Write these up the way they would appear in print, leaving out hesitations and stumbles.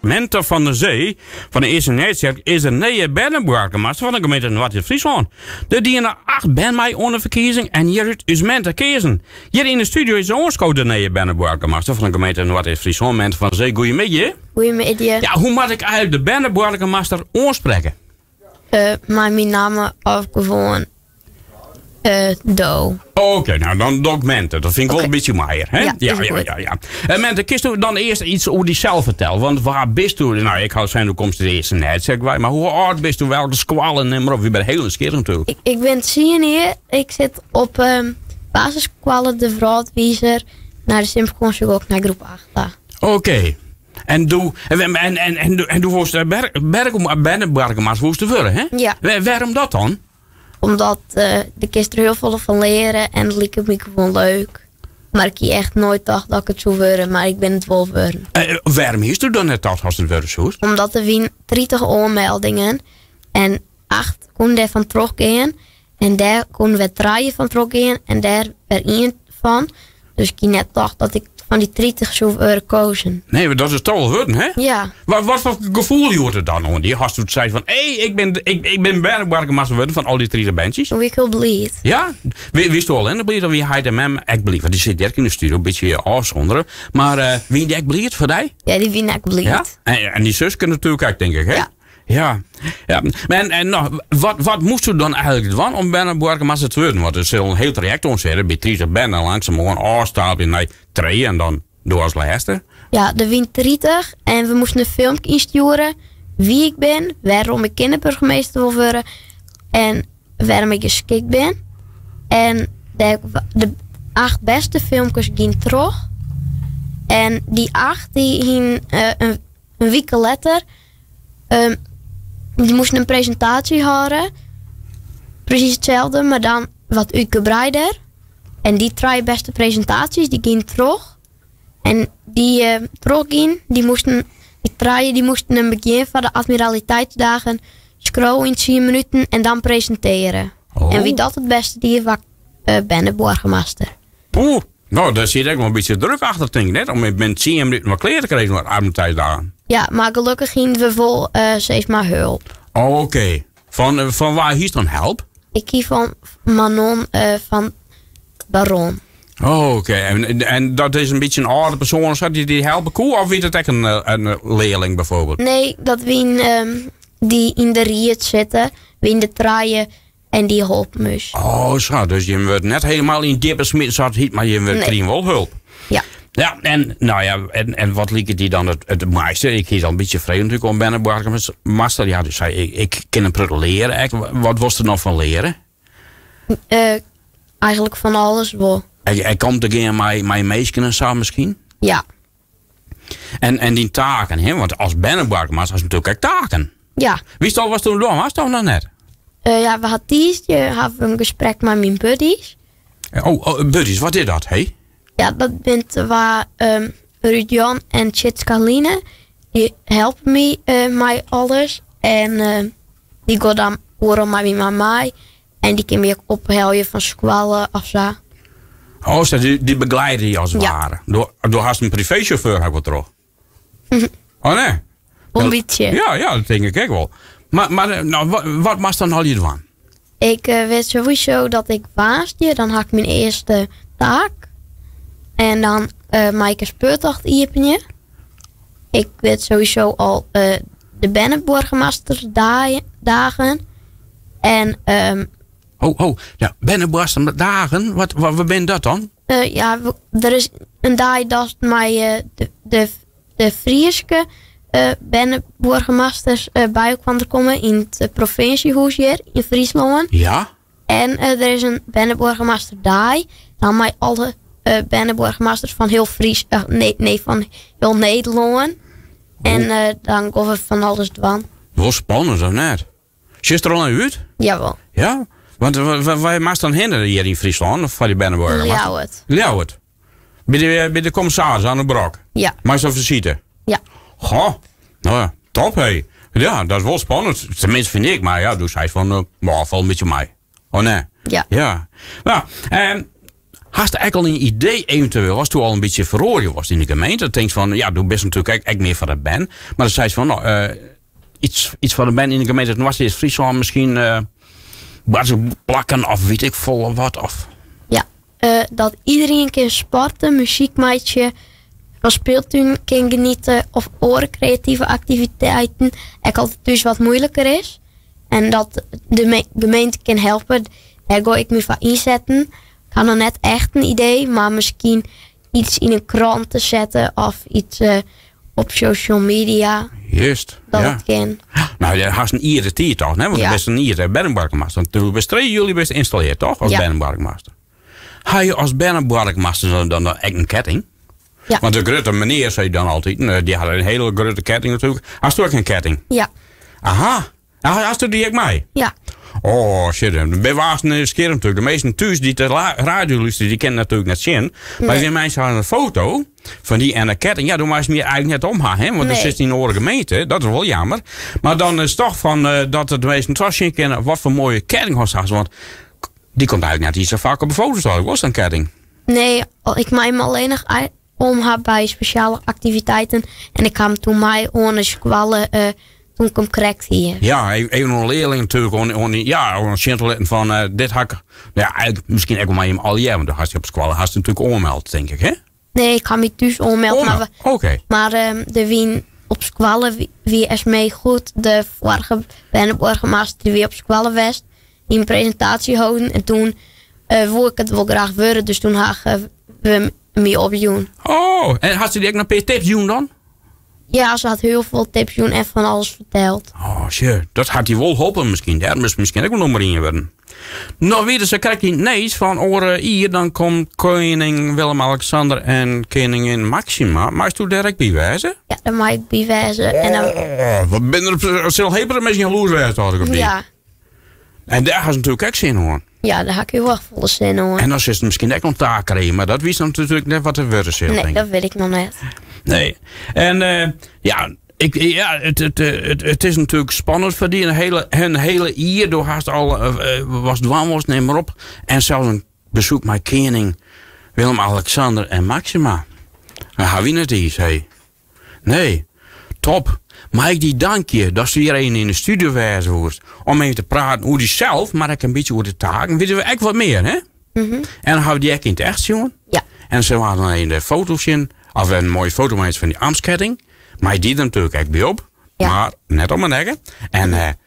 Mente van de Zee, van de eerste netwerk, is de nieuwe binnenburgemeester van de gemeente Noord-Friesland. De dienen 8 ben mij onder verkiezing en hier is Mente kiezen. Hier in de studio is ons de nieuwe binnenburgemeester van de gemeente Noord-Friesland, Mente van de Zee. Goedemiddag. Goedemiddag. Ja, hoe moet ik eigenlijk de binnenburgemeester aanspreken? Maar mijn naam of gewoon Do. Oké, nou dan documenten. Dat vind ik wel een beetje maier, hè? Ja. Mente, kun je dan eerst iets over jezelf vertellen? Want waar bist u? Nou, ik hou zijn, hoe komt de eerste net, zeg wij. Maar hoe oud bist u? Welke squallen en maar of? Je bent heel nieuwsgierig natuurlijk. Ik ben senior. Ik zit op basisschool de Vroudwiezer. Naar de Simpelkonst ook naar groep 8. Oké. En doe was binnenburgemeester woest te vullen, hè? Ja. Waarom dat dan? Omdat de kist er heel veel van leren en het liep me gewoon leuk. Maar ik heb echt nooit dacht dat ik het zou worden, maar ik ben het wel worden. Waarom is u dan net dat als het worden zo? Omdat er wien 30 aanmeldingen en 8 konden daarvan teruggaan. En daar konden we 3 van teruggaan en daar per 1 van. Dus ik net dacht dat ik van die 30 zou worden kozen. Nee, maar dat is toch wel worden, hè? Ja. Wat voor gevoel je er dan om? Die gast toen zei van, ik ben binnenburgemeester worden van al die 30 bandjes. Hoe ik heel blij. Ja? Wist u al, en dan ben je dan weer hij en hem echt blij. Want die zit direct in de studio, een beetje afzonderen. Maar wie die echt blij voor die? Ja, die wie echt blij. Ja? En die zus kan natuurlijk ook, denk ik, hè? Ja. Ja. En nou, wat moest u dan eigenlijk doen om binnenburgemeester te worden? Want er is een heel traject ontzettend. Bij 30 binnen langzaam gewoon afstapelen naar 3 en dan door als laatste. Ja, de wint 30 en we moesten een filmpje insturen. Wie ik ben, waarom ik kinderburgemeester wil worden en waarom ik geschikt ben. En de 8 beste filmpjes gingen terug. En die 8 die gingen een week later. Die moesten een presentatie houden. Precies hetzelfde, maar dan wat uitgebreider. En die 3 beste presentaties, die gingen terug. En die teruggingen, die moesten een begin van de admiraliteitsdagen scrollen in 10 minuten en dan presenteren. Oh. En wie dat het beste die was, binnenburgemeester. Poeh, nou daar zit ik wel een beetje druk achter, denk ik net. Om met 10 minuten wat kleren te krijgen naar admiraliteitsdagen. Ja, maar gelukkig gingen we vol steeds maar hulp. Oké. Van waar hier dan help? Ik kies van Manon van Baron. Oké. En dat is een beetje een oude persoon, zat die helpen koe? Of is het echt een leerling bijvoorbeeld? Nee, dat wie die in de riet zitten, wie in de traaien en die helpt me. Oh, zo. Dus je wordt net helemaal in diepe smid zat, maar je wordt wel hulp. Ja. Ja, en nou ja, en wat liep die dan het meeste? Ik kies al een beetje vreemd natuurlijk om binnenburgemeester. Ja, dus zei ik kan hem pruttel leren. Wat was er nog van leren? Eigenlijk van alles wel. Hij komt er geen mijn meisje en zo misschien? Ja. En die taken, hè? Want als binnenburgemeester is natuurlijk ook taken. Ja. Wist al was toen doen? Was toch nog net? Ja, we hadden een gesprek met mijn buddies. Buddies, wat is dat, hé? Ja, dat bent waar Ruud-Jan en Tjitskaline. Die helpen mij alles. En die gaan dan horen met mijn mij. En die kunnen me ook ophelpen van squallen of zo. Oh, die begeleiden die als het ware. Door hast een privéchauffeur heb ik terug. Oh nee? Een beetje. Ja, dat denk ik ook wel. Maar nou, wat was dan al je doen? Ik weet sowieso dat ik waasde. Dan had ik mijn eerste taak. En dan maak ik een speurtocht iepenje. Ik weet sowieso al de binnenburgemeestersdagen. En ja, binnenburgemeestersdagen, wat ben dat dan? Ja, er is een dag dat mij de Frieske binnenburgemeesters bij kwam komen in het provinciehuis hier in Friesland. Ja. En er is een binnenburgemeesterdag. Dan mij alle binnenburgemeesters van heel van heel Nederland. En dan gaan we van alles doen. Wel spannend, of net? Zit er al een uit? Jawel. Ja? Want waar maakt dan heen hier in Friesland? Of van die binnenburgemeester? Ljouwert. Bij de commissaris aan de Brok? Ja. Maar is dat visite? Ja. Goh, nou ja, top hé. Ja, dat is wel spannend. Tenminste vind ik, maar ja, dus hij van, val een beetje mij. Oh nee? Ja. Ja. Nou, Had je eigenlijk al een idee eventueel, was toen al een beetje verrooien was in de gemeente? Dat denkt van, ja, doe best natuurlijk echt meer van de band. Maar dan zei ze van, nou, iets van de band in de gemeente Noord-Friesland misschien waar ze plakken of weet ik veel wat. Of. Ja, dat iedereen kan sporten, muziek maatje, van speeltuin kan genieten of andere creatieve activiteiten. Ik altijd dus wat moeilijker is. En dat de gemeente kan helpen, daar ga ik me van inzetten. Ik had nog net echt een idee, maar misschien iets in een krant te zetten of iets op social media. Juist. Dat ja. het kan. Nou, je had een ierde tier toch, hè? Want je bent een ierde Bennenbarkmaster. Toen best jullie best geïnstalleerd, toch? Als Bennenbarkmaster. Ga je als Bennenbarkmaster dan echt een ketting? Ja. Want de grote meneer zei dan altijd, die hadden een hele grote ketting natuurlijk. Had je ook een ketting? Ja. Aha. Had je die ook mee? Ja. Oh shit, bij was een scherm natuurlijk. De meesten thuis die de radio luisteren, die kennen natuurlijk net zien. Maar die mensen hadden een foto van die en de ketting. Ja, dan was je me eigenlijk net omgaan, hè? Want dat zit in de oren gemeente. Dat is wel jammer. Maar dan is het toch van dat de meesten toch zien kennen wat voor mooie ketting was. Want die komt eigenlijk net iets zo vaak op de foto's. Was een ketting? Nee, ik maak hem alleen nog om bij speciale activiteiten. En ik kwam toen mij onder squallen. Toen ik hem correct hier. Ja, even een leerling natuurlijk. Een chantelet van dit hak. Ja, eigenlijk misschien ook wel maar hem al jaar. Want dan had je op school natuurlijk onmeld, denk ik, hè? Nee, ik kan me dus onmelden. Oké. Maar de wien op squallen, wie is mee goed. De vorige burgemeester die weer op squallen was. Die een presentatie houden. En toen wou ik het wel graag worden. Dus toen hadden we me opdoen. Oh, en had ze die ook nog een tips doen dan? Ja, ze had heel veel tips doen en van alles verteld. Oh, shit. Dat had hij wel hopen misschien. Daar moest misschien ook nog maar in worden. Nou, weer ze krijgt hij nees van oren hier. Dan komt koning Willem-Alexander en koningin Maxima. Maar is toen direct bij wijzen? Ja, daar mag ik bij wijzen. En dan... wat ben er zelf heberen met je loers wijzen, had ik op die. Ja. En daar gaan ze natuurlijk ook zin hoor. Ja, daar ga ik heel erg volle zin hoor. En dan is het misschien ook nog taak krijgen. Maar dat wist dan natuurlijk net wat er worden zit. Nee, dat weet ik nog net. Nee. En het is natuurlijk spannend voor die een hele jaar door haast al was dwangels, neem maar op. En zelfs een bezoek met koning Willem-Alexander en Maxima. Dan gaan we het eens, hé. Nee, top. Maar ik die dank je dat ze hier een in de studio wijzen wordt. Om even te praten hoe die zelf, maar ook een beetje over de taken. Weten we echt wat meer, hè? En dan gaan we die echt in het echt zien. Ja. En ze hadden dan in de foto's zien. Of een mooie foto maken van die armsketting. Maar die er natuurlijk echt bij op. Ja. Maar net om mijn neggen. En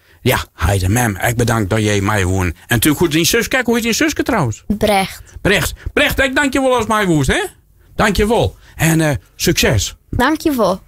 hij de mem. Ik bedankt dat jij mij woont. En natuurlijk goed in zus. Kijk, hoe heet je zusje trouwens? Brecht, ik dank je wel als mij woest, hè? Dank je wel. En succes. Dank je wel.